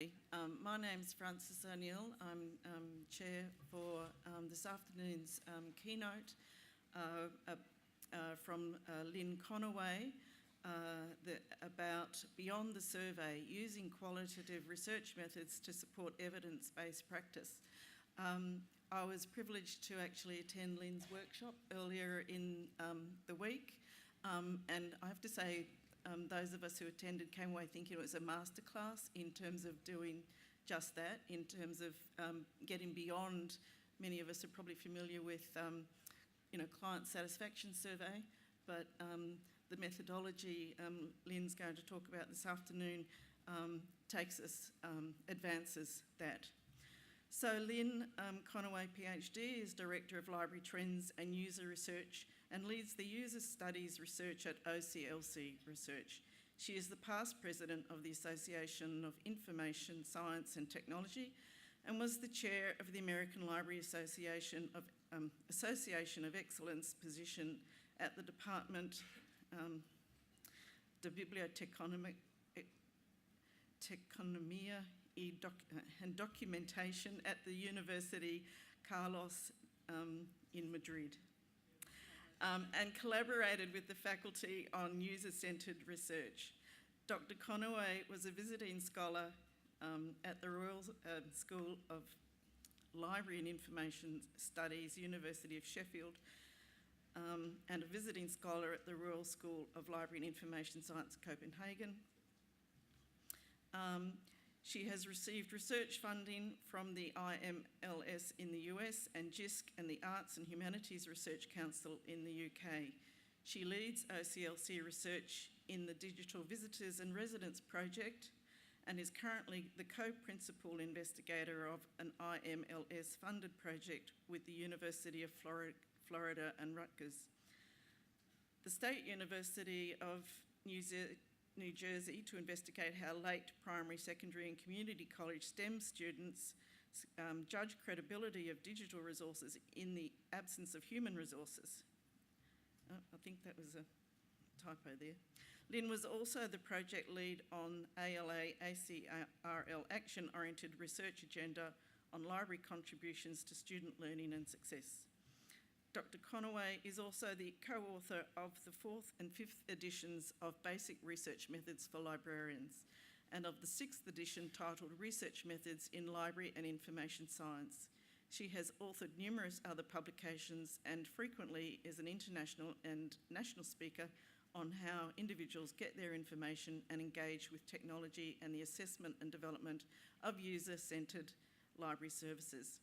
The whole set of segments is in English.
My name's Frances O'Neill. I'm chair for this afternoon's keynote from Lynn Connaway about Beyond the Survey, using qualitative research methods to support evidence-based practice. I was privileged to actually attend Lynn's workshop earlier in the week, and I have to say, those of us who attended came away thinking it was a masterclass in terms of doing just that, in terms of getting beyond. Many of us are probably familiar with, client satisfaction survey, but the methodology Lynn's going to talk about this afternoon advances that. So Lynn Connaway PhD is Director of Library Trends and User Research and leads the User Studies Research at OCLC Research. She is the past President of the Association of Information Science and Technology and was the Chair of the American Library Association of Excellence position at the Department de Biblioteconomia and Documentation at the University Carlos in Madrid, and collaborated with the faculty on user-centred research. Dr. Connaway was a visiting scholar at the Royal School of Library and Information Studies, University of Sheffield, and a visiting scholar at the Royal School of Library and Information Science, Copenhagen. She has received research funding from the IMLS in the US and JISC and the Arts and Humanities Research Council in the UK. She leads OCLC research in the Digital Visitors and Residents Project and is currently the co-principal investigator of an IMLS-funded project with the University of Florida and Rutgers. The State University of New Jersey to investigate how late primary, secondary and community college STEM students judge credibility of digital resources in the absence of human resources. Oh, I think that was a typo there. Lynn was also the project lead on ALIA ACRL action-oriented research agenda on library contributions to student learning and success. Dr. Connaway is also the co-author of the 4th and 5th editions of Basic Research Methods for Librarians and of the 6th edition titled Research Methods in Library and Information Science. She has authored numerous other publications and frequently is an international and national speaker on how individuals get their information and engage with technology and the assessment and development of user-centred library services.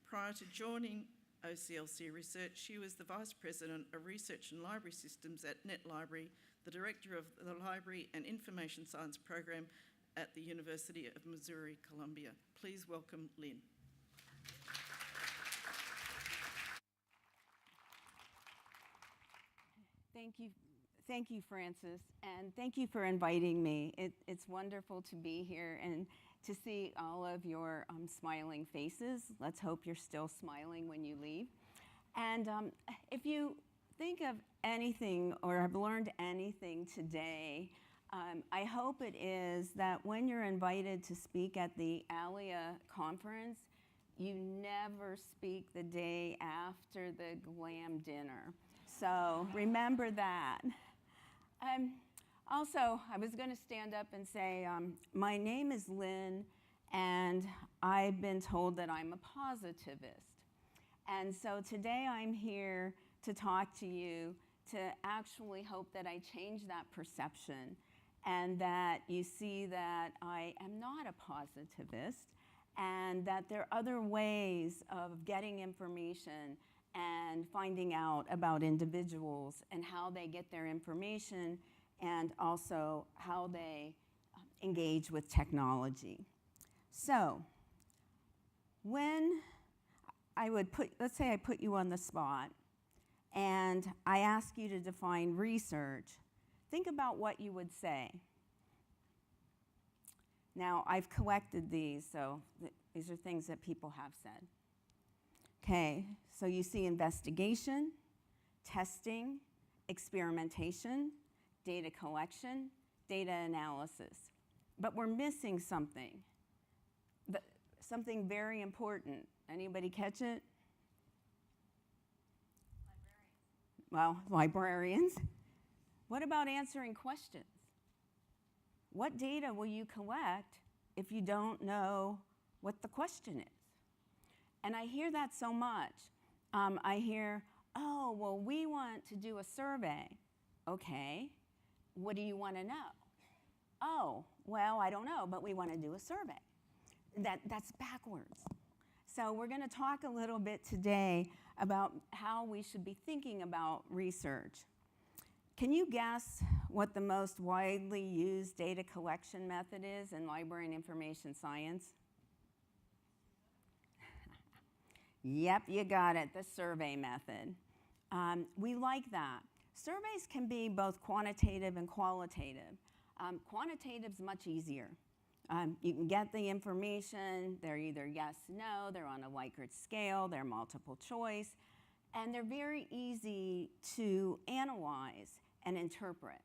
Prior to joining OCLC Research, she was the Vice President of Research and Library Systems at Net Library, the Director of the Library and Information Science Program at the University of Missouri, Columbia. Please welcome Lynn. Thank you, Frances, and thank you for inviting me. It's wonderful to be here and to see all of your smiling faces. Let's hope you're still smiling when you leave. And if you think of anything or have learned anything today, I hope it is that when you're invited to speak at the ALIA conference, you never speak the day after the glam dinner. So remember that. Also, I was going to stand up and say, my name is Lynn, and I've been told that I'm a positivist. And so today I'm here to talk to you to actually hope that I change that perception and that you see that I am not a positivist and that there are other ways of getting information and finding out about individuals and how they get their information and also how they engage with technology. So when let's say I put you on the spot and I ask you to define research, think about what you would say. Now, I've collected these, so these are things that people have said. Okay, so you see investigation, testing, experimentation, data collection, data analysis. But we're missing something. something very important. Anybody catch it? Librarians. Well, librarians. What about answering questions? What data will you collect if you don't know what the question is? And I hear that so much. I hear, oh, well, we want to do a survey. Okay, what do you want to know? Oh, well, I don't know, but we want to do a survey. That's backwards. So we're going to talk a little bit today about how we should be thinking about research. Can you guess what the most widely used data collection method is in library and information science? Yep, you got it, the survey method. We like that. Surveys can be both quantitative and qualitative. Quantitative's much easier. You can get the information, they're either yes, no, they're on a Likert scale, they're multiple choice, and they're very easy to analyze and interpret.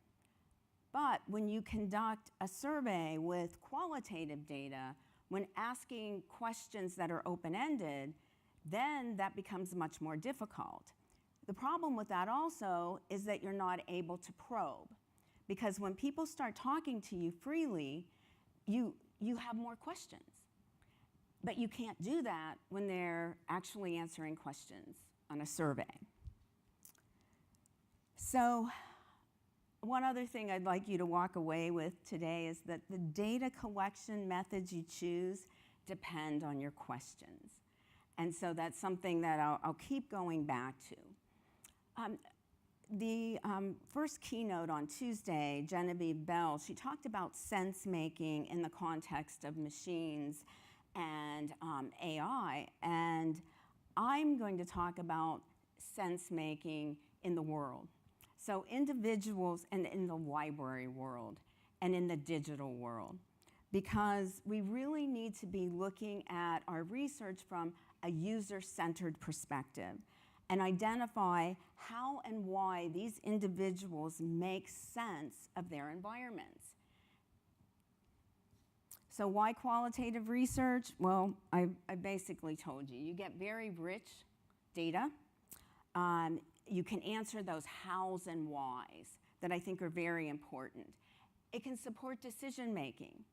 But when you conduct a survey with qualitative data, when asking questions that are open-ended, then that becomes much more difficult. The problem with that also is that you're not able to probe, because when people start talking to you freely, you have more questions. But you can't do that when they're actually answering questions on a survey. So one other thing I'd like you to walk away with today is that the data collection methods you choose depend on your questions. And so that's something that I'll keep going back to. The first keynote on Tuesday, Genevieve Bell, she talked about sense making in the context of machines and AI, and I'm going to talk about sense making in the world. So individuals and in the library world and in the digital world, because we really need to be looking at our research from a user-centered perspective and identify how and why these individuals make sense of their environments. So why qualitative research? Well, I basically told you. You get very rich data. You can answer those hows and whys that I think are very important. It can support decision making.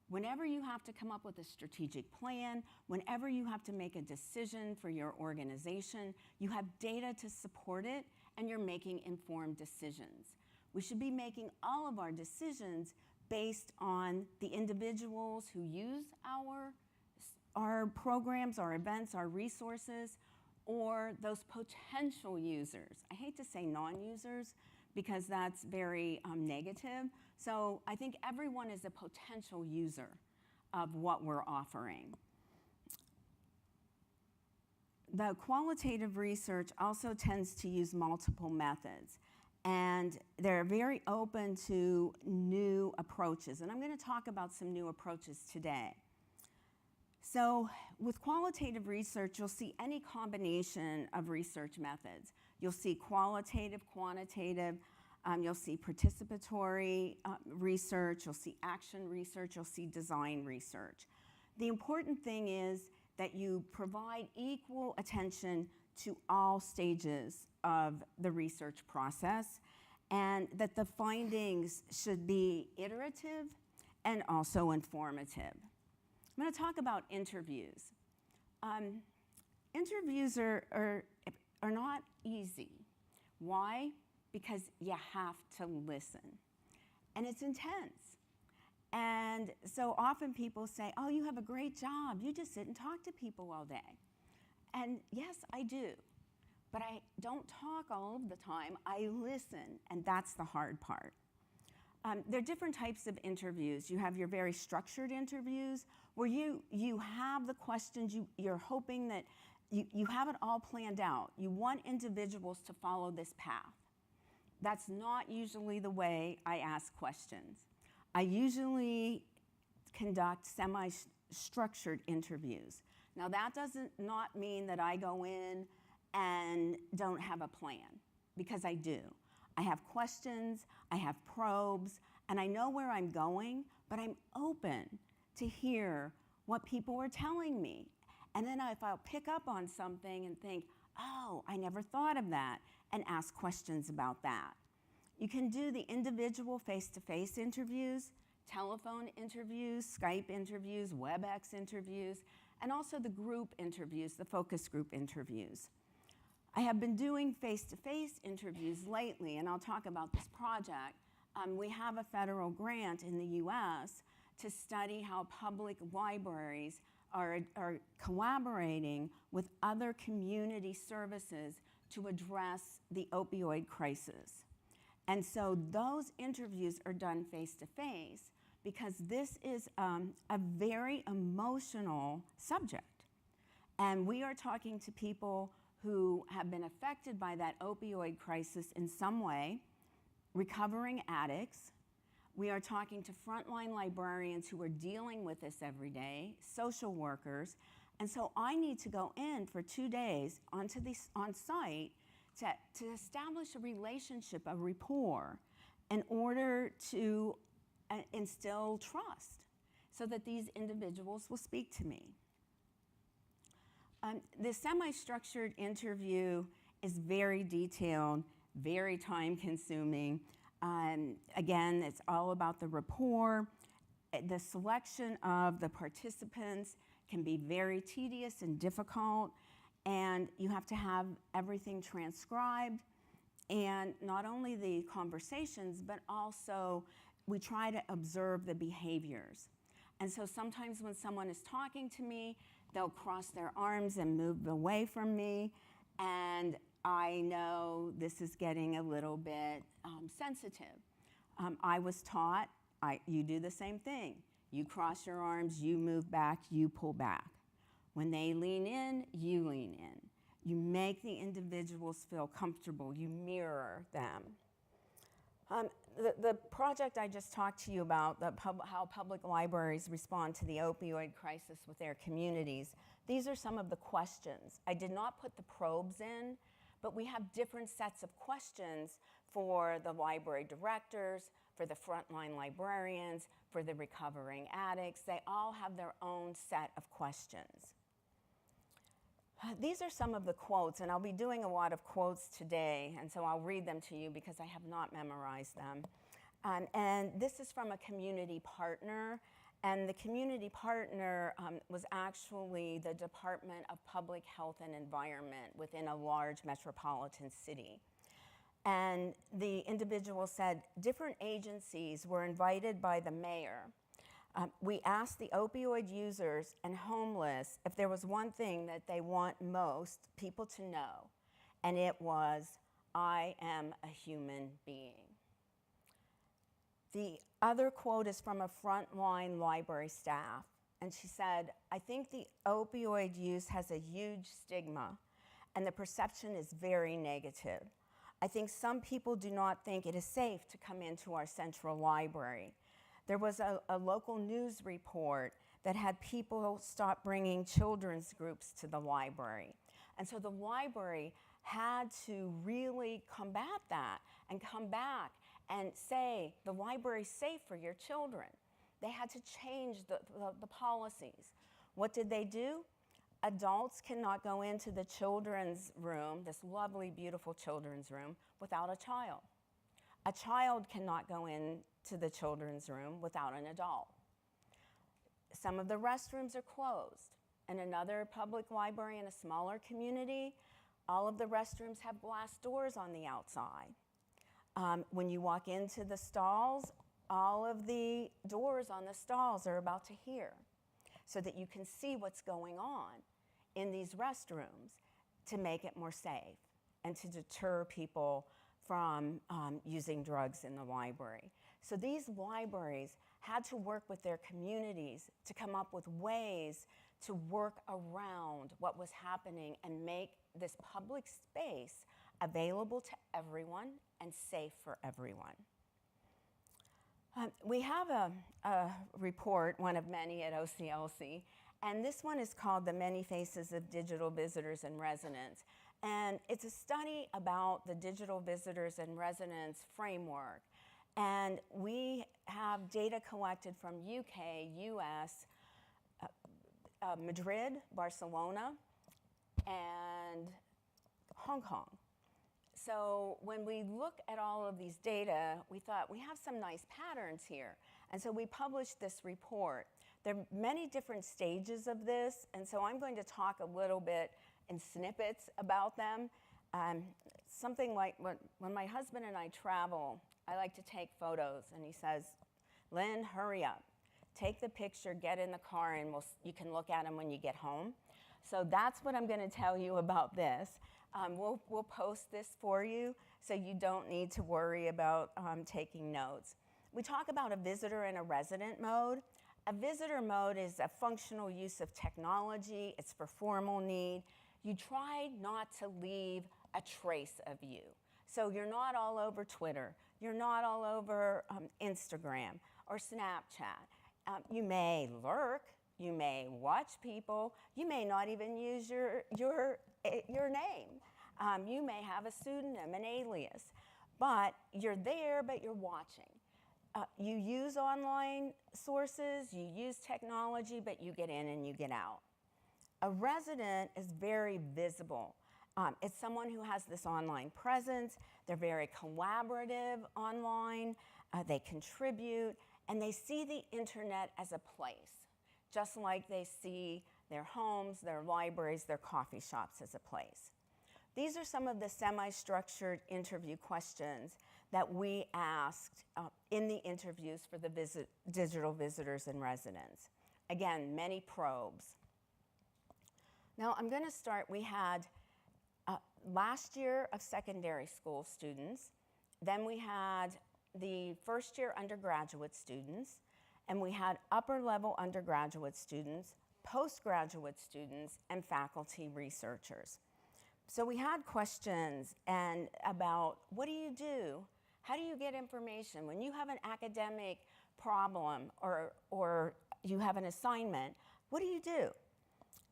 Whenever you have to come up with a strategic plan, whenever you have to make a decision for your organization, you have data to support it, and you're making informed decisions. We should be making all of our decisions based on the individuals who use our programs, our events, our resources, or those potential users. I hate to say non-users because that's very negative. So I think everyone is a potential user of what we're offering. The qualitative research also tends to use multiple methods, and they're very open to new approaches. And I'm going to talk about some new approaches today. So with qualitative research, you'll see any combination of research methods. You'll see qualitative, quantitative, you'll see participatory research, you'll see action research, you'll see design research. The important thing is that you provide equal attention to all stages of the research process, and that the findings should be iterative and also informative. I'm going to talk about interviews. Interviews are not easy. Why? Because you have to listen. And it's intense. And so often people say, oh, you have a great job. You just sit and talk to people all day. And yes, I do. But I don't talk all of the time. I listen, and that's the hard part. There are different types of interviews. You have your very structured interviews where you have the questions, you're hoping that you have it all planned out. You want individuals to follow this path. That's not usually the way I ask questions. I usually conduct semi-structured interviews. Now that does not mean that I go in and don't have a plan, because I do. I have questions, I have probes, and I know where I'm going, but I'm open to hear what people were telling me. And then if I'll pick up on something and think, oh, I never thought of that, and ask questions about that. You can do the individual face-to-face interviews, telephone interviews, Skype interviews, WebEx interviews, and also the group interviews, the focus group interviews. I have been doing face-to-face interviews lately, and I'll talk about this project. We have a federal grant in the US to study how public libraries are collaborating with other community services to address the opioid crisis. And so those interviews are done face-to-face because this is a very emotional subject. And we are talking to people who have been affected by that opioid crisis in some way, recovering addicts. We are talking to frontline librarians who are dealing with this every day, social workers. And so I need to go in for 2 days on site to establish a relationship, a rapport, in order to instill trust so that these individuals will speak to me. The semi-structured interview is very detailed, very time-consuming. Again, it's all about the rapport. The selection of the participants can be very tedious and difficult, and you have to have everything transcribed, and not only the conversations, but also we try to observe the behaviors. And so sometimes when someone is talking to me, they'll cross their arms and move away from me, and I know this is getting a little bit sensitive. I was taught, you do the same thing. You cross your arms, you move back, you pull back. When they lean in, you lean in. You make the individuals feel comfortable. You mirror them. The project I just talked to you about, how public libraries respond to the opioid crisis with their communities, these are some of the questions. I did not put the probes in, but we have different sets of questions for the library directors, for the frontline librarians, for the recovering addicts. They all have their own set of questions. These are some of the quotes, and I'll be doing a lot of quotes today, and so I'll read them to you because I have not memorized them. And this is from a community partner, and the community partner was actually the Department of Public Health and Environment within a large metropolitan city. And the individual said, different agencies were invited by the mayor. We asked the opioid users and homeless if there was one thing that they want most people to know, and it was, I am a human being. The other quote is from a frontline library staff, and she said, I think the opioid use has a huge stigma, and the perception is very negative. I think some people do not think it is safe to come into our central library. There was a local news report that had people stop bringing children's groups to the library. And so the library had to really combat that and come back and say, the library's safe for your children. They had to change the policies. What did they do? Adults cannot go into the children's room, this lovely, beautiful children's room, without a child. A child cannot go into the children's room without an adult. Some of the restrooms are closed. In another public library in a smaller community, all of the restrooms have glass doors on the outside. When you walk into the stalls, all of the doors on the stalls are about to hear, so that you can see what's going on in these restrooms to make it more safe and to deter people from using drugs in the library. So these libraries had to work with their communities to come up with ways to work around what was happening and make this public space available to everyone and safe for everyone. We have a report, one of many at OCLC, and this one is called The Many Faces of Digital Visitors and Residents. And it's a study about the digital visitors and residents framework. And we have data collected from UK, US, Madrid, Barcelona, and Hong Kong. So when we look at all of these data, we thought we have some nice patterns here. And so we published this report. There are many different stages of this, and so I'm going to talk a little bit in snippets about them. Something like when my husband and I travel, I like to take photos, and he says, Lynn, hurry up. Take the picture, get in the car, and you can look at them when you get home. So that's what I'm going to tell you about this. We'll post this for you, so you don't need to worry about taking notes. We talk about a visitor and a resident mode. A visitor mode is a functional use of technology. It's for formal need. You try not to leave a trace of you. So you're not all over Twitter. You're not all over Instagram or Snapchat. You may lurk. You may watch people. You may not even use your name. You may have a pseudonym, an alias. But you're there, but you're watching. You use online sources, you use technology, but you get in and you get out. A resident is very visible. It's someone who has this online presence. They're very collaborative online. They contribute, and they see the internet as a place, just like they see their homes, their libraries, their coffee shops as a place. These are some of the semi-structured interview questions that we asked in the interviews for the digital visitors and residents. Again, many probes. Now I'm going to start, we had last year of secondary school students, then we had the first year undergraduate students, and we had upper level undergraduate students, postgraduate students, and faculty researchers. So we had questions about what do you do? How do you get information? When you have an academic problem or you have an assignment, what do you do?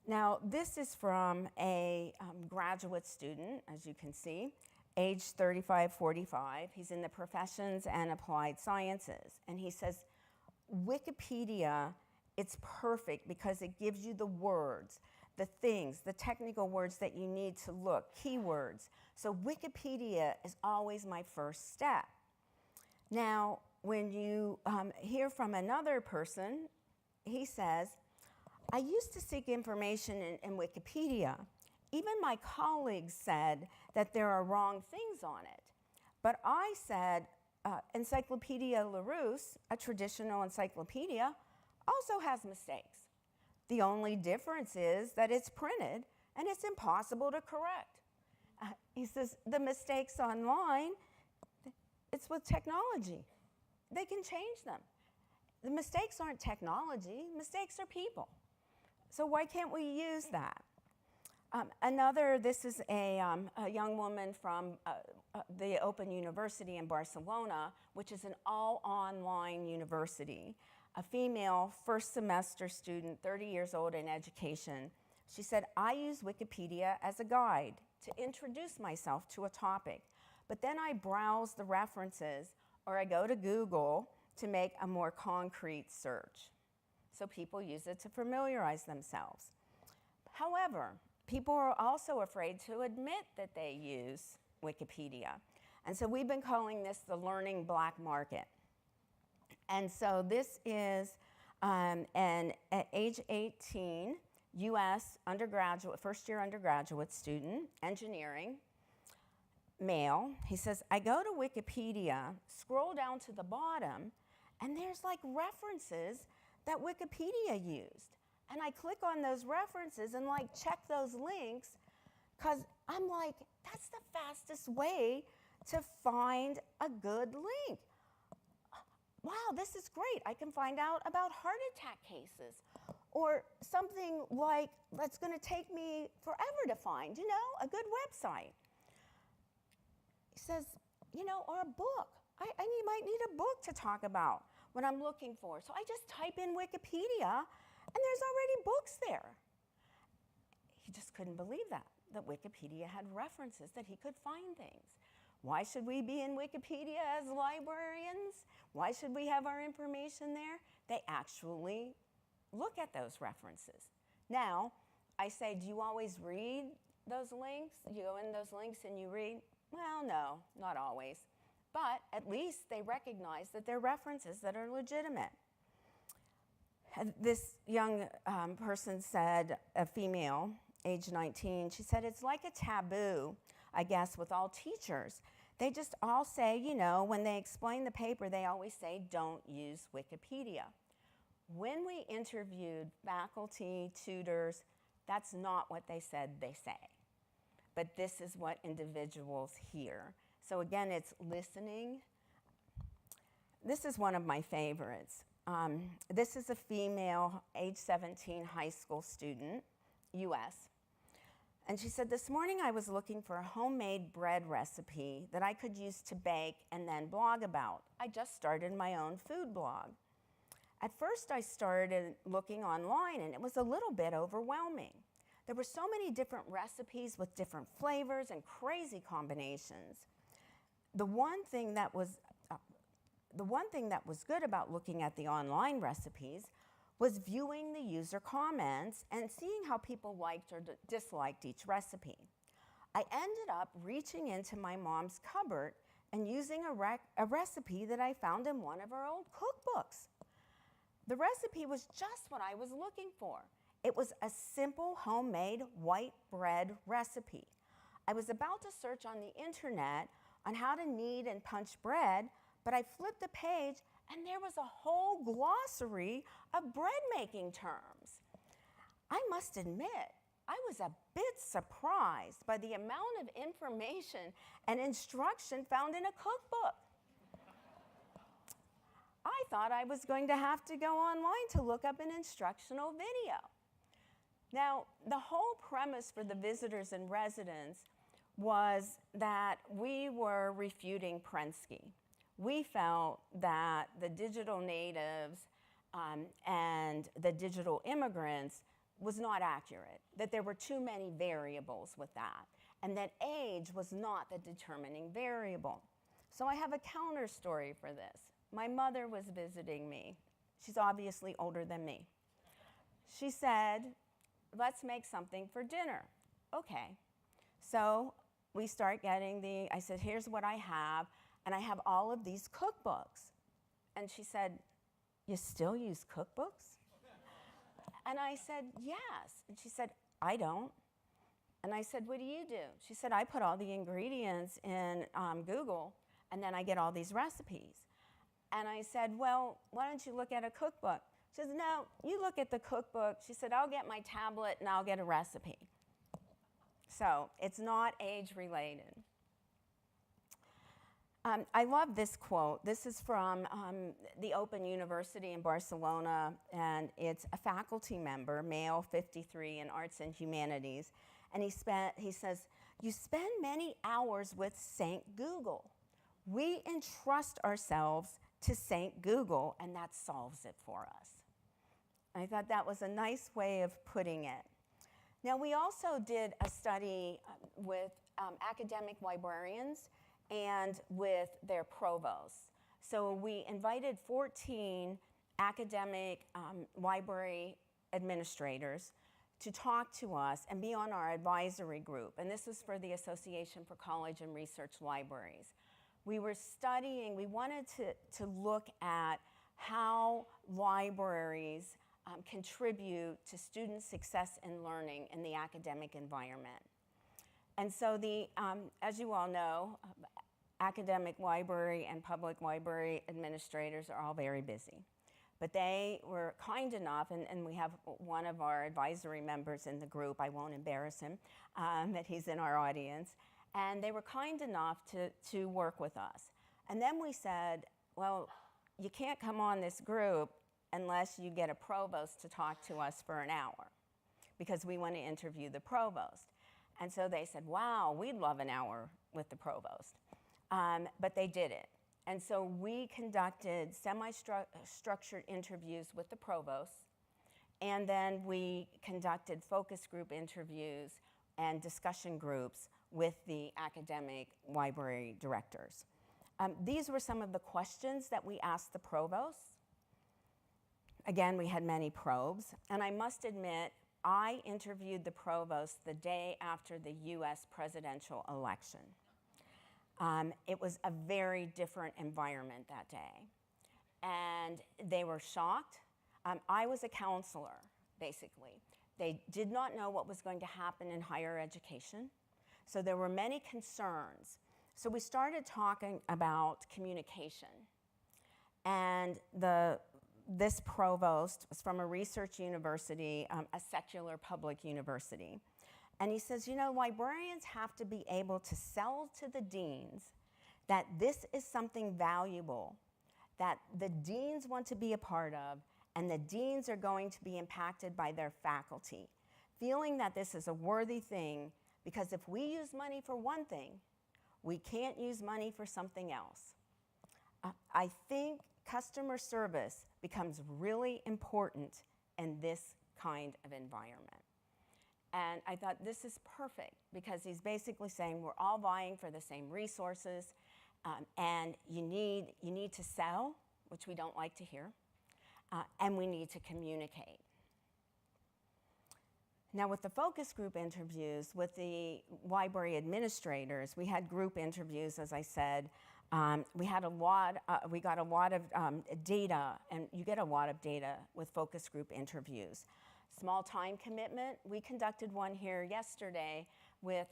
Now, this is from a graduate student, as you can see, age 35, 45. He's in the professions and applied sciences. And he says, Wikipedia, it's perfect because it gives you the words, the things, the technical words that you need to look, keywords. So Wikipedia is always my first step. Now, when you hear from another person, he says, I used to seek information in Wikipedia. Even my colleagues said that there are wrong things on it. But I said, Encyclopedia Larousse, a traditional encyclopedia, also has mistakes. The only difference is that it's printed and it's impossible to correct. He says, the mistakes online, it's with technology. They can change them. The mistakes aren't technology, mistakes are people. So why can't we use that? This is a young woman from the Open University in Barcelona, which is an all-online university. A female first semester student, 30 years old in education. She said, I use Wikipedia as a guide to introduce myself to a topic, but then I browse the references or I go to Google to make a more concrete search. So people use it to familiarize themselves. However, people are also afraid to admit that they use Wikipedia. And so we've been calling this the learning black market. And so this is an age 18 US undergraduate, first year undergraduate student, engineering, male. He says, I go to Wikipedia, scroll down to the bottom, and there's like references that Wikipedia used. And I click on those references and like check those links, because I'm like, that's the fastest way to find a good link. Wow, this is great. I can find out about heart attack cases or something like that's going to take me forever to find, a good website. He says, or a book. I might need a book to talk about what I'm looking for. So I just type in Wikipedia and there's already books there. He just couldn't believe that Wikipedia had references, that he could find things. Why should we be in Wikipedia as librarians? Why should we have our information there? They actually look at those references. Now, I say, do you always read those links? You go in those links and you read? Well, no, not always. But at least they recognize that they're references that are legitimate. And this young person said, a female, age 19, she said, it's like a taboo, I guess, with all teachers. They just all say, you know, when they explain the paper, they always say, don't use Wikipedia. When we interviewed faculty, tutors, that's not what they said they say. But this is what individuals hear. So again, it's listening. This is one of my favorites. This is a female, age 17, high school student, US. And she said, this morning I was looking for a homemade bread recipe that I could use to bake and then blog about. I just started my own food blog. At first I started looking online and it was a little bit overwhelming. There were so many different recipes with different flavors and crazy combinations. The one thing that was good about looking at the online recipes was viewing the user comments and seeing how people liked or disliked each recipe. I ended up reaching into my mom's cupboard and using a recipe that I found in one of her old cookbooks. The recipe was just what I was looking for. It was a simple homemade white bread recipe. I was about to search on the internet on how to knead and punch bread, but I flipped the page and there was a whole glossary of bread-making terms. I must admit, I was a bit surprised by the amount of information and instruction found in a cookbook. I thought I was going to have to go online to look up an instructional video. Now, the whole premise for the visitors and residents was that we were refuting Prensky. We felt that the digital natives and the digital immigrants was not accurate, that there were too many variables with that, and that age was not the determining variable. So I have a counter story for this. My mother was visiting me. She's obviously older than me. She said, let's make something for dinner. Okay. So we start getting I said, here's what I have, and I have all of these cookbooks. And she said, you still use cookbooks? And I said, yes. And she said, I don't. And I said, what do you do? She said, I put all the ingredients in Google, and then I get all these recipes. And I said, well, why don't you look at a cookbook? She says, no, you look at the cookbook. She said, I'll get my tablet and I'll get a recipe. So it's not age-related. I love this quote. This is from the Open University in Barcelona, and it's a faculty member, male, 53, in arts and humanities. And he says, you spend many hours with St. Google. We entrust ourselves to St. Google, and that solves it for us. I thought that was a nice way of putting it. Now, we also did a study with academic librarians and with their provosts. So we invited 14 academic library administrators to talk to us and be on our advisory group. And this was for the Association for College and Research Libraries. We were studying, we wanted to look at how libraries contribute to student success and learning in the academic environment. And so as you all know, academic library and public library administrators are all very busy. But they were kind enough, and we have one of our advisory members in the group, I won't embarrass him, that he's in our audience, and they were kind enough to work with us. And then we said, well, you can't come on this group unless you get a provost to talk to us for an hour, because we want to interview the provost. And so they said, wow, we'd love an hour with the provost. But they did it. And so we conducted semi-structured interviews with the provost, and then we conducted focus group interviews and discussion groups with the academic library directors. These were some of the questions that we asked the provosts. Again, we had many probes, and I must admit, I interviewed the provost the day after the US presidential election. It was a very different environment that day. And they were shocked. I was a counselor, basically. They did not know what was going to happen in higher education. So there were many concerns. So we started talking about communication. And this provost was from a research university, a secular public university. And he says, you know, librarians have to be able to sell to the deans that this is something valuable, that the deans want to be a part of, and the deans are going to be impacted by their faculty, feeling that this is a worthy thing, because if we use money for one thing, we can't use money for something else. I think customer service becomes really important in this kind of environment. And I thought this is perfect, because he's basically saying we're all vying for the same resources, and you need to sell, which we don't like to hear, and we need to communicate. Now, with the focus group interviews, with the library administrators, we had group interviews, as I said. We got a lot of data, and you get a lot of data with focus group interviews. Small time commitment, we conducted one here yesterday with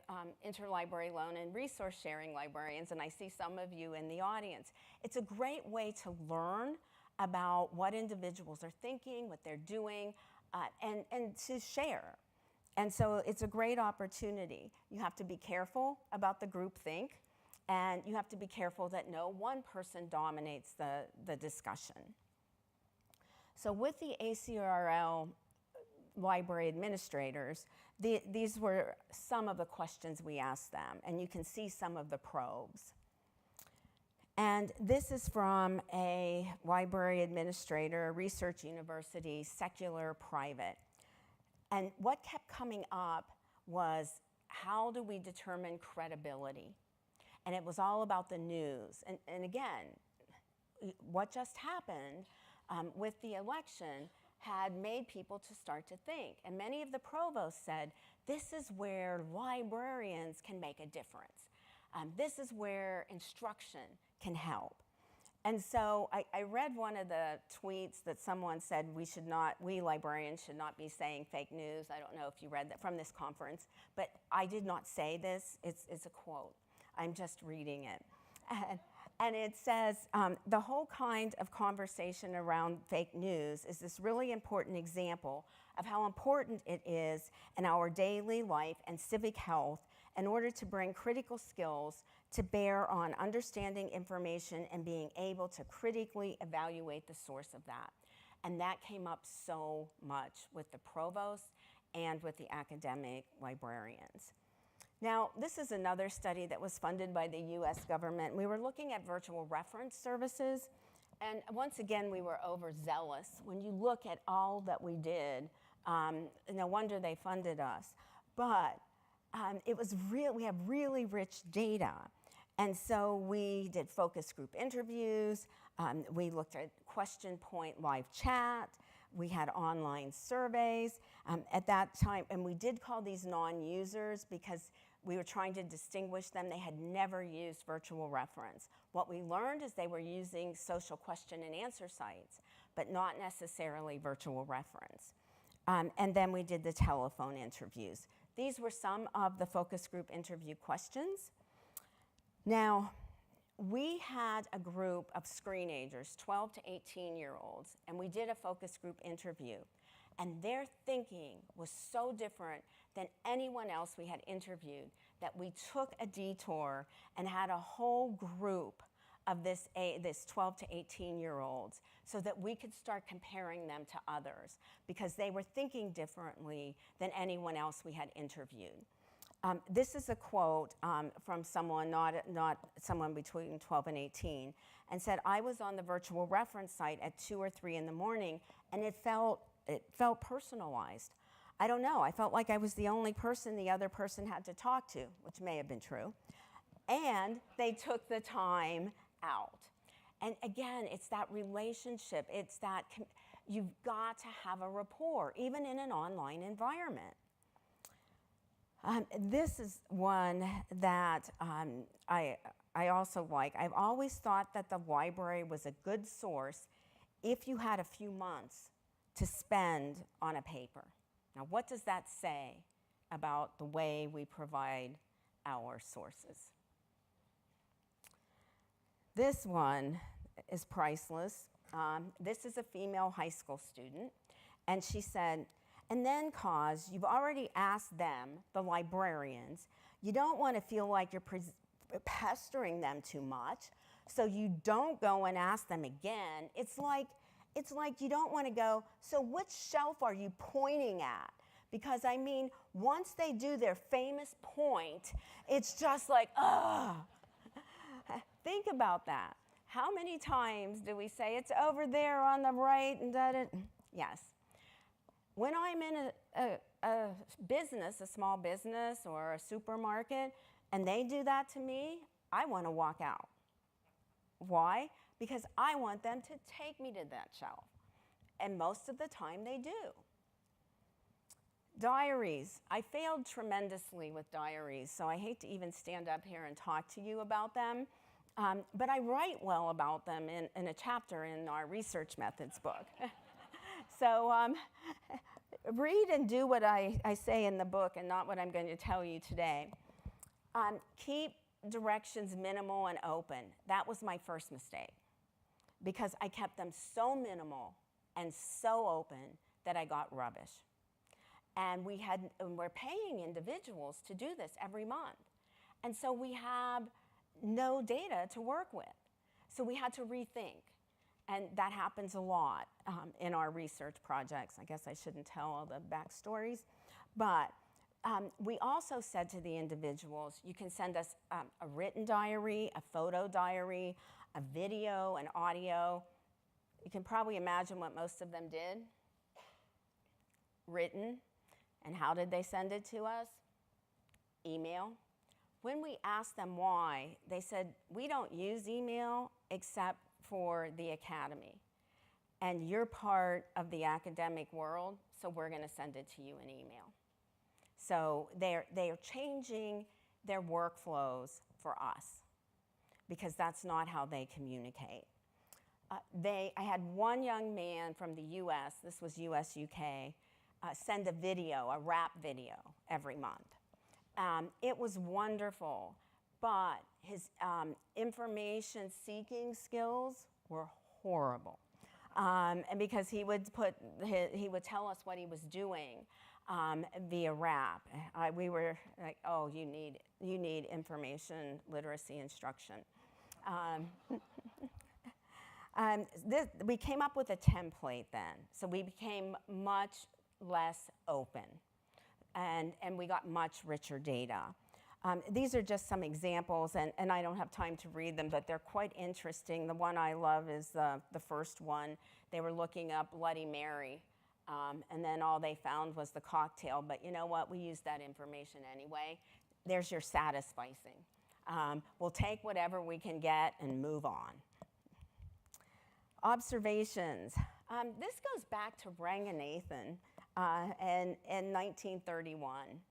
interlibrary loan and resource sharing librarians, and I see some of you in the audience. It's a great way to learn about what individuals are thinking, what they're doing, and to share. And so it's a great opportunity. You have to be careful about the groupthink, and you have to be careful that no one person dominates the discussion. So with the ACRL library administrators, these were some of the questions we asked them, and you can see some of the probes. And this is from a library administrator, a research university, secular, private. And what kept coming up was, how do we determine credibility? And it was all about the news. And again, what just happened with the election had made people to start to think. And many of the provosts said, this is where librarians can make a difference. This is where instruction can help. And so I read one of the tweets that someone said we librarians should not be saying fake news. I don't know if you read that from this conference, but I did not say this. It's a quote. I'm just reading it. And it says, the whole kind of conversation around fake news is this really important example of how important it is in our daily life and civic health in order to bring critical skills to bear on understanding information and being able to critically evaluate the source of that. And that came up so much with the provosts and with the academic librarians. Now, this is another study that was funded by the US government. We were looking at virtual reference services, and once again, we were overzealous. When you look at all that we did, no wonder they funded us. But we have really rich data. And so we did focus group interviews, we looked at question point live chat, we had online surveys at that time, and we did call these non-users because we were trying to distinguish them. They had never used virtual reference. What we learned is they were using social question and answer sites, but not necessarily virtual reference. And then we did the telephone interviews. These were some of the focus group interview questions. Now, we had a group of screenagers, 12 to 18-year-olds, and we did a focus group interview. And their thinking was so different than anyone else we had interviewed that we took a detour and had a whole group of this 12 to 18-year-olds so that we could start comparing them to others, because they were thinking differently than anyone else we had interviewed. This is a quote from someone, not someone between 12 and 18, and said, I was on the virtual reference site at 2 or 3 in the morning, and it felt personalized. I don't know, I felt like I was the only person the other person had to talk to, which may have been true. And they took the time out. And again, it's that relationship, it's that, You've got to have a rapport, even in an online environment. This is one that I also like. I've always thought that the library was a good source if you had a few months to spend on a paper. Now, what does that say about the way we provide our sources? This one is priceless. This is a female high school student, and she said, and then cause you've already asked them, the librarians, you don't want to feel like you're pestering them too much, so you don't go and ask them again. It's like you don't want to go, so which shelf are you pointing at? Because I mean, once they do their famous point, it's just like, ugh. Think about that. How many times do we say, it's over there on the right, and da-da? Yes. When I'm in a business, a small business or a supermarket, and they do that to me, I want to walk out. Why? Because I want them to take me to that shelf. And most of the time they do. Diaries. I failed tremendously with diaries, so I hate to even stand up here and talk to you about them. But I write well about them in a chapter in our research methods book. So read and do what I say in the book and not what I'm going to tell you today. Keep directions minimal and open. That was my first mistake because I kept them so minimal and so open that I got rubbish. And we're paying individuals to do this every month. And so we have no data to work with. So we had to rethink. And that happens a lot in our research projects. I guess I shouldn't tell all the backstories. But we also said to the individuals, you can send us a written diary, a photo diary, a video, an audio. You can probably imagine what most of them did. Written. And how did they send it to us? Email. When we asked them why, they said, we don't use email except for the academy. And you're part of the academic world, so we're going to send it to you in email. So they are changing their workflows for us because that's not how they communicate. I had one young man from the US, this was US-UK, send a video, a rap video every month. It was wonderful, but his information-seeking skills were horrible. And because he would tell us what he was doing via rap. We were like, oh, you need information literacy instruction. We came up with a template then, so we became much less open, and we got much richer data. These are just some examples, and I don't have time to read them, but they're quite interesting. The one I love is the first one. They were looking up Bloody Mary, and then all they found was the cocktail, but you know what? We used that information anyway. There's your satisficing. We'll take whatever we can get and move on. Observations. This goes back to Ranganathan in 1931.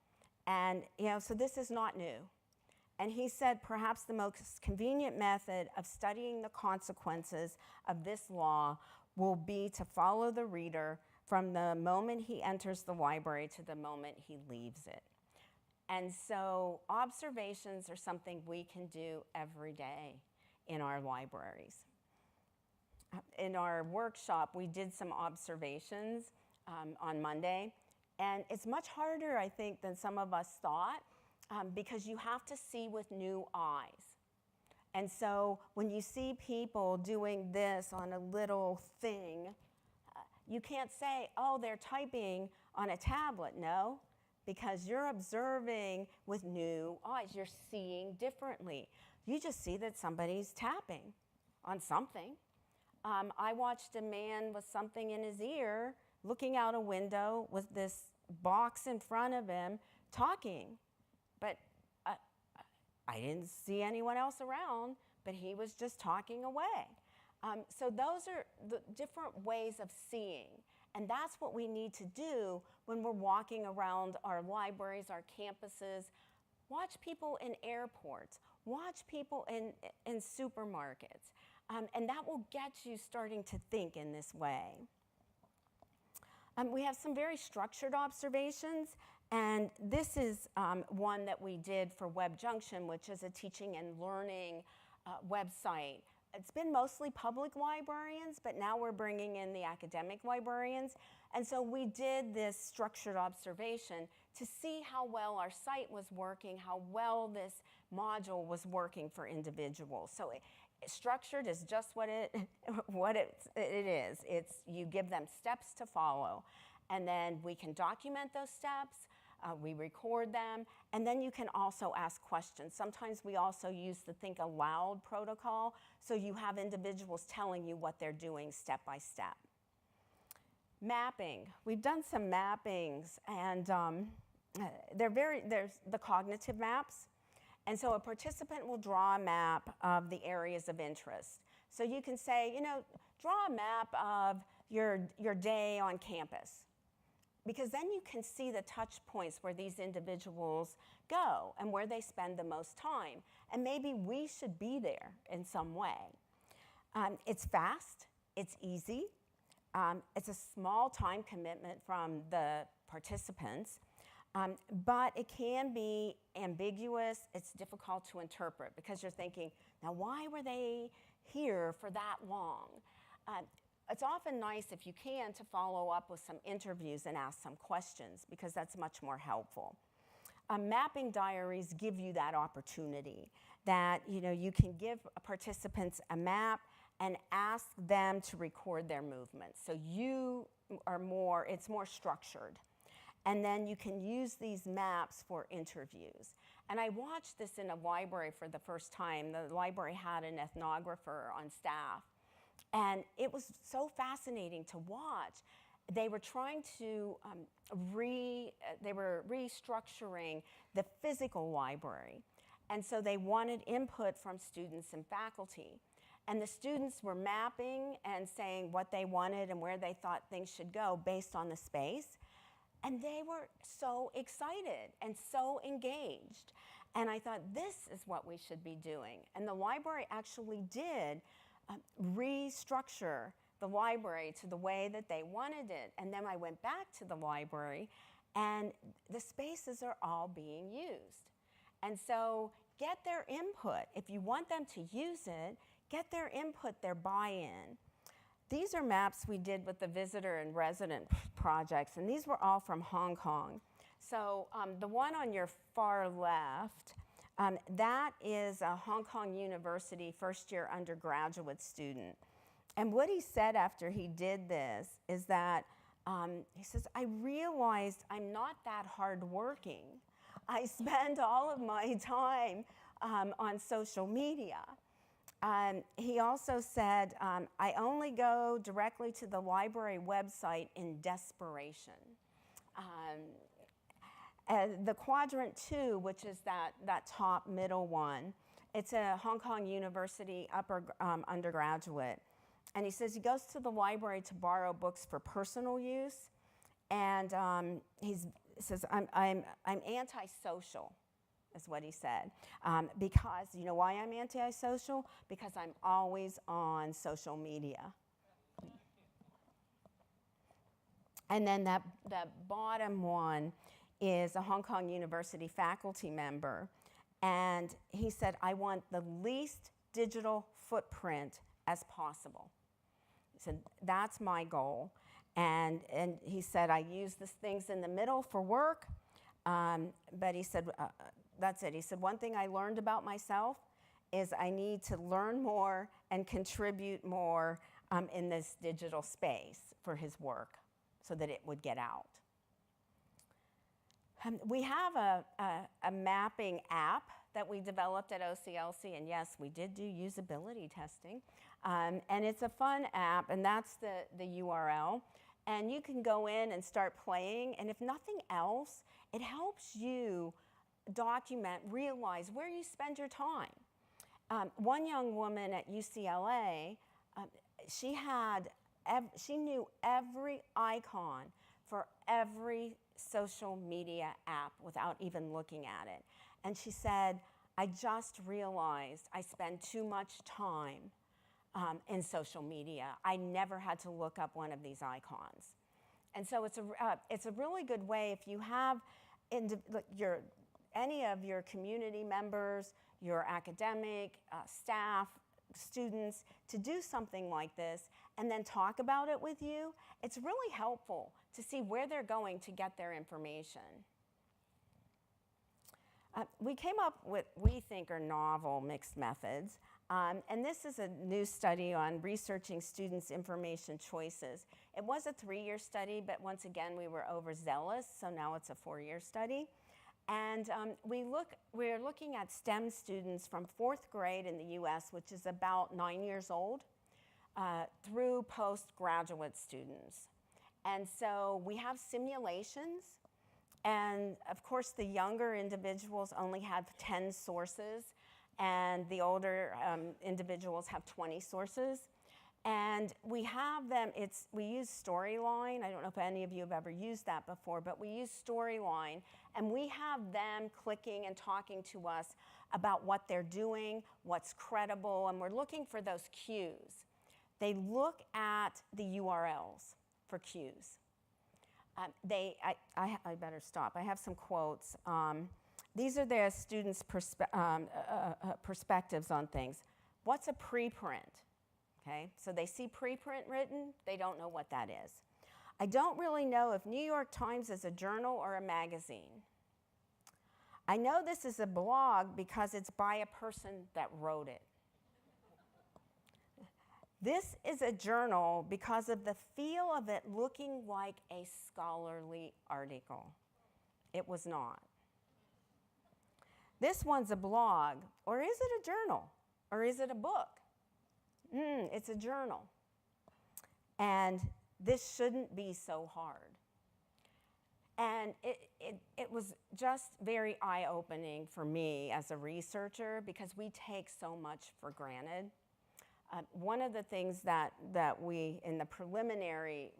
And, so this is not new. And he said, perhaps the most convenient method of studying the consequences of this law will be to follow the reader from the moment he enters the library to the moment he leaves it. And so observations are something we can do every day in our libraries. In our workshop, we did some observations on Monday. And it's much harder, I think, than some of us thought, because you have to see with new eyes. And so when you see people doing this on a little thing, you can't say, oh, they're typing on a tablet. No, because you're observing with new eyes. You're seeing differently. You just see that somebody's tapping on something. I watched a man with something in his ear looking out a window with this box in front of him talking. But I didn't see anyone else around, but he was just talking away. So those are the different ways of seeing. And that's what we need to do when we're walking around our libraries, our campuses. Watch people in airports. Watch people in supermarkets. And that will get you starting to think in this way. We have some very structured observations. And this is one that we did for Web Junction, which is a teaching and learning website. It's been mostly public librarians, but now we're bringing in the academic librarians. And so we did this structured observation to see how well our site was working, how well this module was working for individuals. So structured is just what it is. It's you give them steps to follow, and then we can document those steps. We record them, and then you can also ask questions. Sometimes we also use the Think Aloud protocol, so you have individuals telling you what they're doing step by step. Mapping. We've done some mappings, and there's the cognitive maps. And so a participant will draw a map of the areas of interest. So you can say, you know, draw a map of your day on campus, because then you can see the touch points where these individuals go and where they spend the most time. And maybe we should be there in some way. It's fast, it's easy, it's a small time commitment from the participants, but it can be ambiguous, it's difficult to interpret, because you're thinking, now why were they here for that long? It's often nice, if you can, to follow up with some interviews and ask some questions, because that's much more helpful. Mapping diaries give you that opportunity, that you can give participants a map and ask them to record their movements. So it's more structured. And then you can use these maps for interviews. And I watched this in a library for the first time. The library had an ethnographer on staff. And it was so fascinating to watch. They were trying to they were restructuring the physical library. And so they wanted input from students and faculty. And the students were mapping and saying what they wanted and where they thought things should go based on the space. And they were so excited and so engaged. And I thought, this is what we should be doing. And the library actually did restructure the library to the way that they wanted it. And then I went back to the library, and the spaces are all being used. And so get their input. If you want them to use it, get their input, their buy-in. These are maps we did with the visitor and resident projects, and these were all from Hong Kong. So the one on your far left, that is a Hong Kong University first-year undergraduate student. And what he said after he did this is that, he says, I realized I'm not that hardworking. I spend all of my time on social media. He also said, I only go directly to the library website in desperation. The quadrant 2, which is that top middle one, it's a Hong Kong University undergraduate. And he says he goes to the library to borrow books for personal use. And he says, I'm antisocial, is what he said. Because, you know why I'm antisocial? Because I'm always on social media. And then that bottom one is a Hong Kong University faculty member. And he said, I want the least digital footprint as possible. He said, that's my goal. And he said, I use these things in the middle for work. But he said, that's it. He said, one thing I learned about myself is I need to learn more and contribute more in this digital space for his work so that it would get out. We have a mapping app that we developed at OCLC, and yes, we did do usability testing. And it's a fun app, and that's the URL. And you can go in and start playing, and if nothing else, it helps you document, realize where you spend your time. One young woman at UCLA she knew every icon for every social media app without even looking at it. And she said, I just realized I spend too much time in social media. I never had to look up one of these icons. And so it's a really good way if you have any of your community members, your academic staff, students, to do something like this and then talk about it with you. It's really helpful to see where they're going to get their information. We came up with, we think, are novel mixed methods. And this is a new study on researching students' information choices. It was a 3-year study, but once again, we were overzealous, so now it's a 4-year study. And we're looking at STEM students from 4th grade in the US, which is about 9 years old, through postgraduate students. And so we have simulations. And of course, the younger individuals only have 10 sources, and the older individuals have 20 sources. And we have them, we use Storyline. I don't know if any of you have ever used that before, but we use Storyline, and we have them clicking and talking to us about what they're doing, what's credible, and we're looking for those cues. They look at the URLs for cues. I better stop. I have some quotes. These are their students' perspectives on things. What's a preprint? Okay, so they see preprint written, they don't know what that is. I don't really know if New York Times is a journal or a magazine. I know this is a blog because it's by a person that wrote it. This is a journal because of the feel of it looking like a scholarly article. It was not. This one's a blog, or is it a journal? Or is it a book? It's a journal. And this shouldn't be so hard. And it was just very eye-opening for me as a researcher because we take so much for granted. One of the things that we, in the preliminary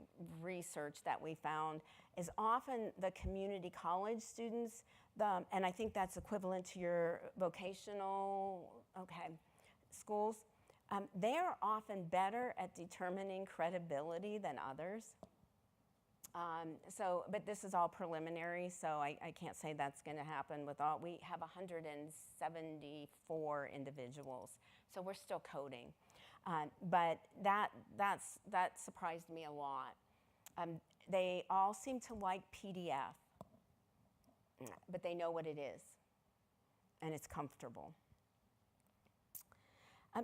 research that we found, is often the community college students, and I think that's equivalent to your vocational schools, they are often better at determining credibility than others. But this is all preliminary, so I can't say that's going to happen with all. We have 174 individuals, so we're still coding. But that surprised me a lot. They all seem to like PDF, but they know what it is, and it's comfortable.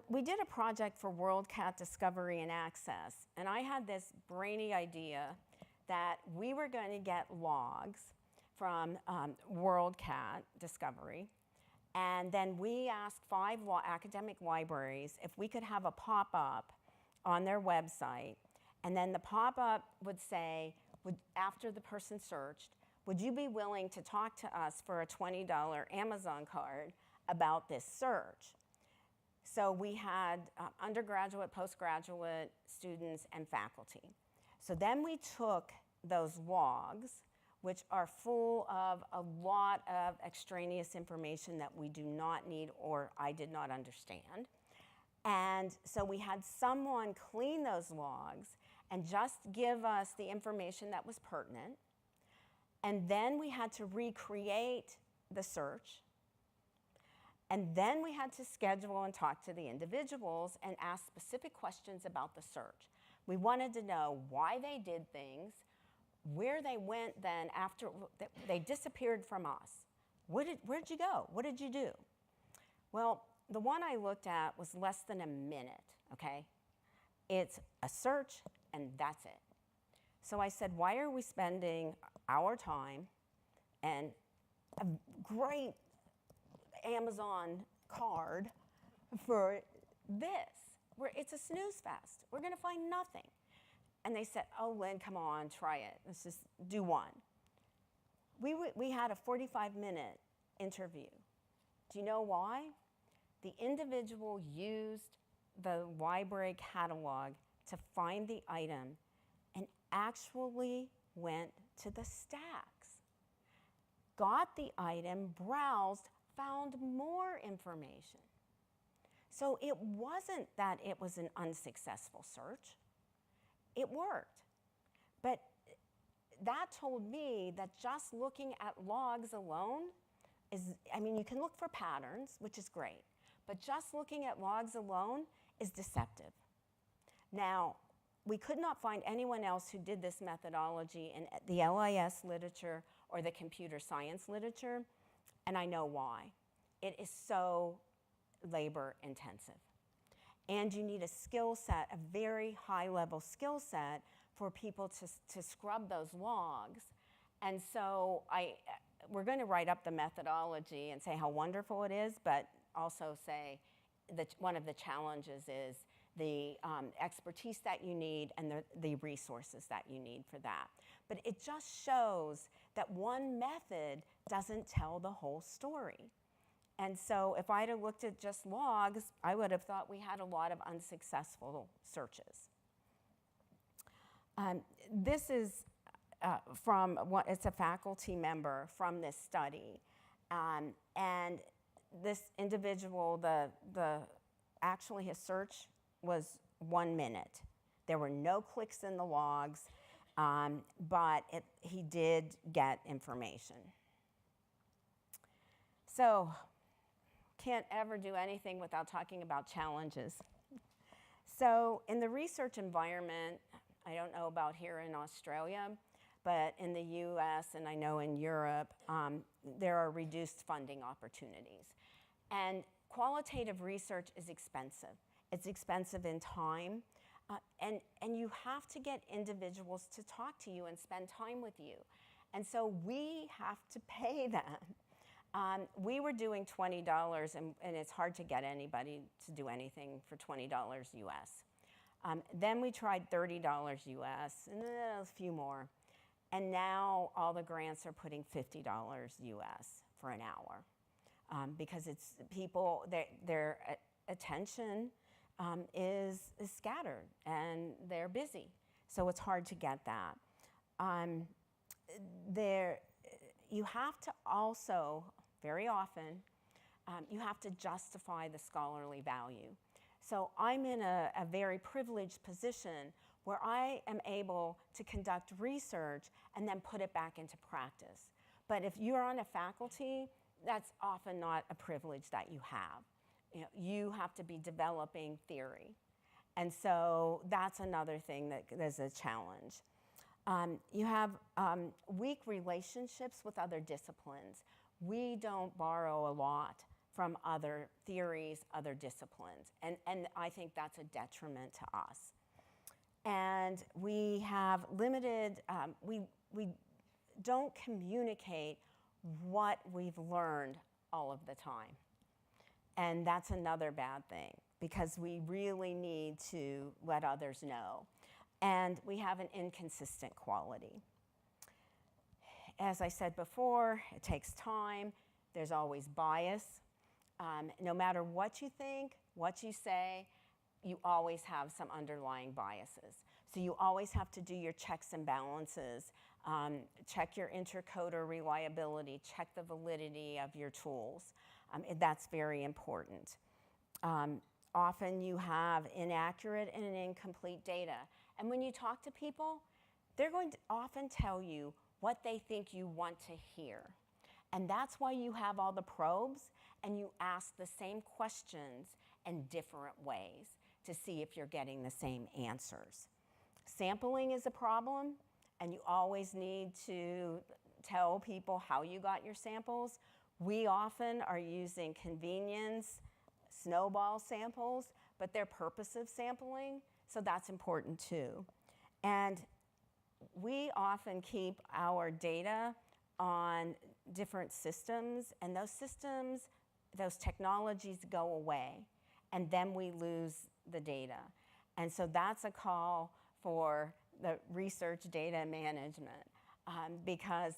We did a project for WorldCat Discovery and Access, and I had this brainy idea that we were going to get logs from WorldCat Discovery, and then we asked 5 academic libraries if we could have a pop-up on their website, and then the pop-up would say, after the person searched, would you be willing to talk to us for a $20 Amazon card about this search? So we had undergraduate, postgraduate students, and faculty. So then we took those logs, which are full of a lot of extraneous information that we do not need or I did not understand. And so we had someone clean those logs and just give us the information that was pertinent. And then we had to recreate the search. And then we had to schedule and talk to the individuals and ask specific questions about the search. We wanted to know why they did things, where they went then after they disappeared from us. Where'd you go? What did you do? Well, the one I looked at was less than a minute, okay? It's a search and that's it. So I said, why are we spending our time and a great Amazon card for this? It's a snooze fest. We're gonna find nothing. And they said, oh, Lynn, come on, try it. Let's just do one. We had a 45-minute interview. Do you know why? The individual used the library catalog to find the item and actually went to the stacks, got the item, browsed, found more information. So it wasn't that it was an unsuccessful search. It worked. But that told me that just looking at logs alone is, I mean, you can look for patterns, which is great, but just looking at logs alone is deceptive. Now, we could not find anyone else who did this methodology in the LIS literature or the computer science literature, and I know why. It is so labor intensive. And you need a skill set, a very high level skill set for people to scrub those logs. And so we're going to write up the methodology and say how wonderful it is, but also say that one of the challenges is the expertise that you need and the resources that you need for that. But it just shows that one method doesn't tell the whole story. And so if I'd have looked at just logs, I would have thought we had a lot of unsuccessful searches. This is from it's a faculty member from this study. And this individual, actually his search was 1 minute. There were no clicks in the logs, but he did get information. So, can't ever do anything without talking about challenges. So in the research environment, I don't know about here in Australia, but in the US and I know in Europe, there are reduced funding opportunities. And qualitative research is expensive. It's expensive in time, and you have to get individuals to talk to you and spend time with you. And so we have to pay them. We were doing $20, and it's hard to get anybody to do anything for $20 US. Then we tried $30 US, and then a few more. And now all the grants are putting $50 US for an hour. Because it's people, their attention is scattered and they're busy. So it's hard to get that. You have to also, very often, you have to justify the scholarly value. So I'm in a very privileged position where I am able to conduct research and then put it back into practice. But if you're on a faculty, that's often not a privilege that you have. You have to be developing theory. And so that's another thing that is a challenge. You have weak relationships with other disciplines. We don't borrow a lot from other theories, other disciplines. And I think that's a detriment to us. And we have limited, we don't communicate what we've learned all of the time. And that's another bad thing, because we really need to let others know. And we have an inconsistent quality. As I said before, it takes time. There's always bias. No matter what you think, what you say, you always have some underlying biases. So you always have to do your checks and balances, check your intercoder reliability, check the validity of your tools. That's very important. Often you have inaccurate and incomplete data. And when you talk to people, they're going to often tell you what they think you want to hear. And that's why you have all the probes and you ask the same questions in different ways to see if you're getting the same answers. Sampling is a problem, and you always need to tell people how you got your samples. We often are using convenience, snowball samples, but they're purposive sampling, so that's important too. And we often keep our data on different systems, and those systems, those technologies go away, and then we lose the data. And so that's a call for the research data management, because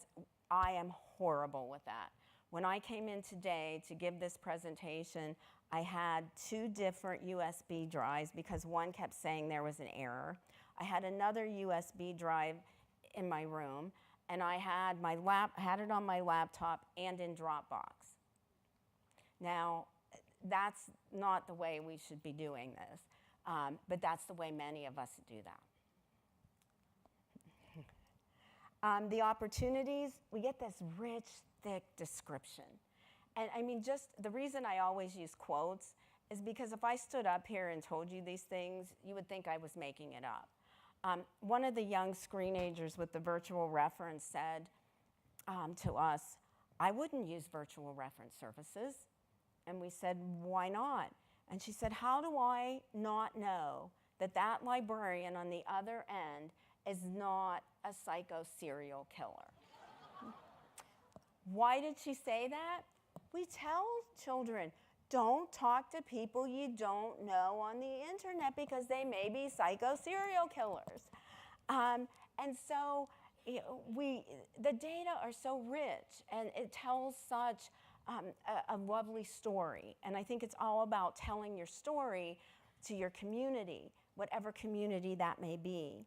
I am horrible with that. When I came in today to give this presentation, I had 2 different USB drives because one kept saying there was an error. I had another USB drive in my room, and I had it on my laptop and in Dropbox. Now, that's not the way we should be doing this, but that's the way many of us do that. The opportunities, we get this rich, thick description. And I mean, just the reason I always use quotes is because if I stood up here and told you these things, you would think I was making it up. One of the young screenagers with the virtual reference said to us, I wouldn't use virtual reference services. And we said, why not? And she said, how do I not know that that librarian on the other end is not a psycho serial killer? Why did she say that? We tell children, don't talk to people you don't know on the internet because they may be psycho serial killers. And so the data are so rich, and it tells such a lovely story. And I think it's all about telling your story to your community, whatever community that may be.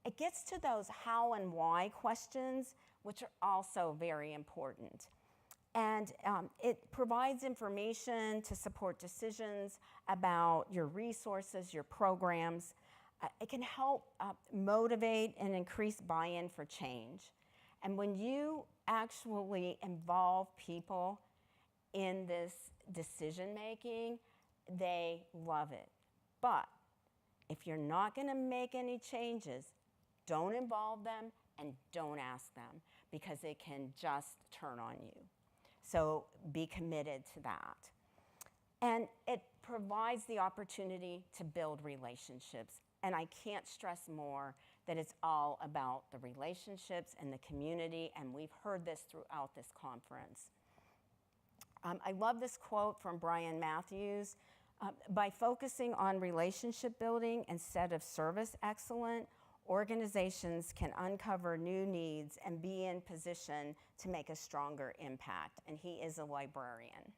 It gets to those how and why questions, which are also very important. And it provides information to support decisions about your resources, your programs. It can help motivate and increase buy-in for change. And when you actually involve people in this decision-making, they love it. But if you're not going to make any changes, don't involve them and don't ask them, because it can just turn on you. So be committed to that. And it provides the opportunity to build relationships. And I can't stress more that it's all about the relationships and the community, and we've heard this throughout this conference. I love this quote from Brian Matthews. By focusing on relationship building instead of service excellence, organizations can uncover new needs and be in position to make a stronger impact. And he is a librarian.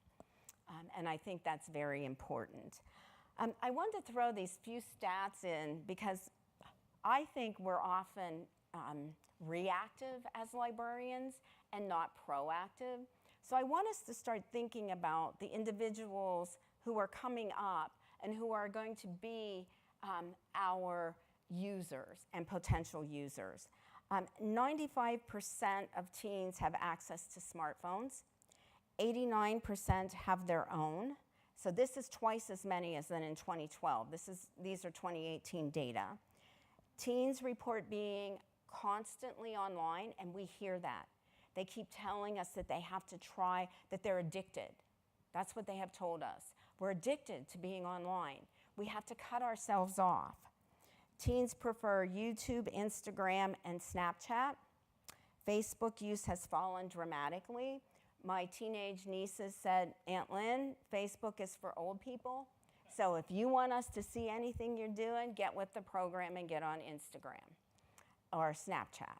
And I think that's very important. I wanted to throw these few stats in because I think we're often reactive as librarians and not proactive. So I want us to start thinking about the individuals who are coming up and who are going to be our users and potential users. 95% of teens have access to smartphones. 89% have their own. So this is twice as many as than in 2012. These are 2018 data. Teens report being constantly online, and we hear that. They keep telling us that they have to try, that they're addicted. That's what they have told us. We're addicted to being online. We have to cut ourselves off. Teens prefer YouTube, Instagram, and Snapchat. Facebook use has fallen dramatically. My teenage nieces said, Aunt Lynn, Facebook is for old people. So if you want us to see anything you're doing, get with the program and get on Instagram or Snapchat.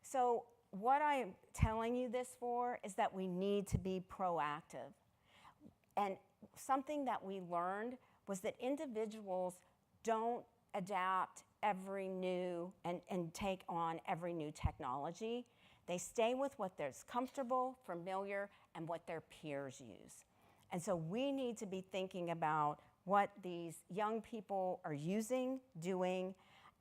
So what I'm telling you this for is that we need to be proactive. And something that we learned was that individuals don't adapt every new and take on every new technology. They stay with what is comfortable, familiar, and what their peers use. And so we need to be thinking about what these young people are using, doing,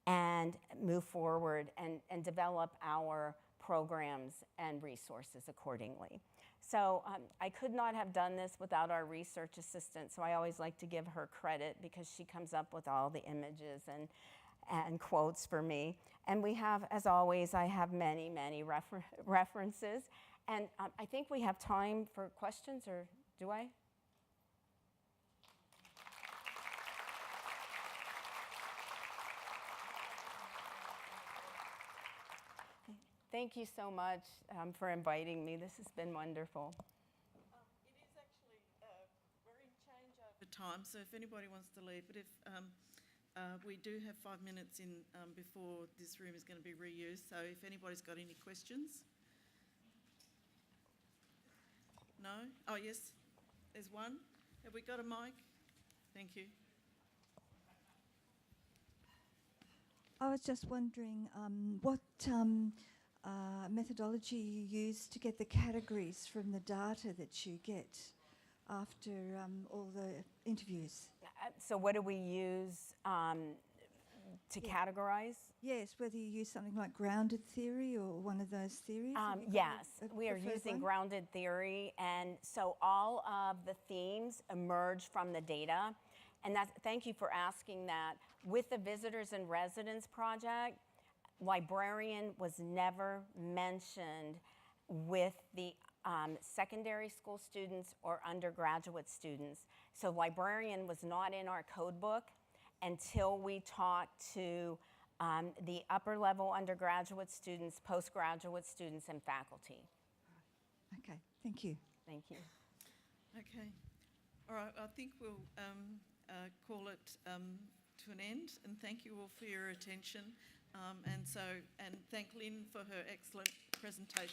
and move forward and develop our programs and resources accordingly. So I could not have done this without our research assistant, so I always like to give her credit because she comes up with all the images and quotes for me. And we have, as always, I have many, many references. And I think we have time for questions, or do I? Thank you so much for inviting me. This has been wonderful. It is actually, we're in change over time, so if anybody wants to leave, but if we do have 5 minutes in before this room is going to be reused, so if anybody's got any questions. Oh, yes, there's one. Have we got a mic? Thank you. I was just wondering what methodology you use to get the categories from the data that you get after all the interviews. So what do we use to categorize? Yes, whether you use something like grounded theory or one of those theories. Yes, we are preferred using one? grounded theory, and so all of the themes emerge from the data. And thank you for asking that. With the Visitors and Residents project, librarian was never mentioned with the secondary school students or undergraduate students. So librarian was not in our code book until we talked to the upper level undergraduate students, postgraduate students, and faculty. Okay, thank you. Thank you. Okay. All right, I think we'll call it to an end, and thank you all for your attention. And thank Lynn for her excellent presentation.